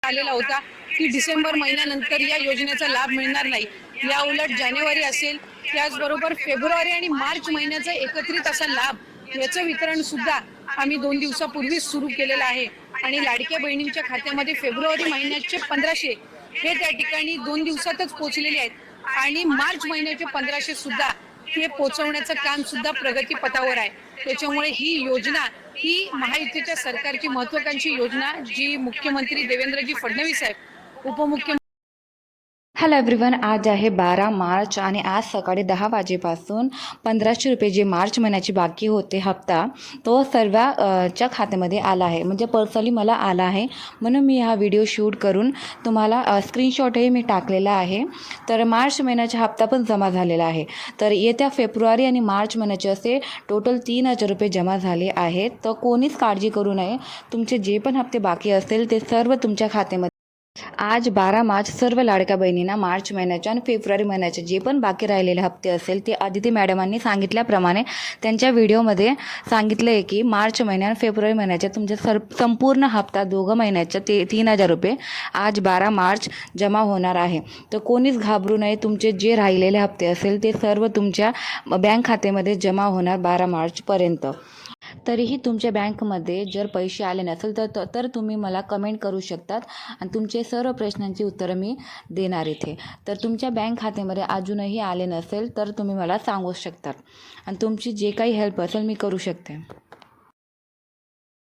आलेला होता की डिसेंबर महिन्यानंतर या योजनेचा लाभ मिळणार नाही, या उलट जानेवारी असेल त्याचबरोबर फेब्रुवारी आणि मार्च महिन्याचा एकत्रित असा लाभ याचं वितरण सुद्धा आम्ही 2 दिवसापूर्वीच सुरू केलेलं आहे आणि लाडक्या बहिणींच्या खात्यामध्ये फेब्रुवारी महिन्याचे 1500 हे त्या ठिकाणी 2 दिवसातच पोहोचलेले आहेत आणि मार्च महिन्याचे 1500 सुद्धा हे पोहोचवण्याचं काम सुद्धा प्रगतीपथावर आहे। त्याच्यामुळे ही योजना ही महायुतीच्या सरकारची महत्त्वाकांक्षी योजना जी मुख्यमंत्री देवेंद्रजी फडणवीस साहेब उपमुख्यमंत्री हॅलो एव्हरीवन, आज आहे 12 मार्च आणि आज सकाळी 10 वाजेपासून 1500 रुपये जे मार्च महिन्याची बाकी होते हप्ता तो सर्वांच्या खात्यामध्ये आला आहे। म्हणजे पर्सनली मला आला आहे म्हणून मी हा व्हिडिओ शूट करून तुम्हाला स्क्रीनशॉटही मी टाकलेला आहे। तर मार्च महिन्याचा हप्ता पण जमा झालेला आहे। तर येत्या फेब्रुवारी आणि मार्च महिन्याचे असे टोटल 3000 रुपये जमा झाले आहेत। तर कोणीच काळजी करू नये, तुमचे जे पण हप्ते बाकी असतील ते सर्व तुमच्या खात्यामध्ये आज 12 मार्च सर्व लाडक्या बहिणींना मार्च महिन्याच्या आणि फेब्रुवारी महिन्याचे जे पण बाकी राहिलेले हप्ते असेल ते आदिती मॅडमांनी सांगितल्याप्रमाणे त्यांच्या व्हिडिओमध्ये सांगितलं आहे की मार्च महिन्या आणि फेब्रुवारी महिन्याच्या तुमच्या संपूर्ण हप्ता दोघं महिन्याच्या 3000 रुपये आज 12 मार्च जमा होणार आहे। तर कोणीच घाबरू नये, तुमचे जे राहिलेले हप्ते असेल ते सर्व तुमच्या बँक खात्यामध्ये जमा होणार 12 मार्चपर्यंत। तरीही तुमच्या बँकमध्ये जर पैसे आले नसेल तर तुम्ही मला कमेंट करू शकतात आणि तुमचे सर्व प्रश्नांची उत्तरं मी देणार इथे। तर तुमच्या बँक खात्यामध्ये अजूनही आले नसेल तर तुम्ही मला सांगू शकतात आणि तुमची जे काही हेल्प असेल मी करू शकते।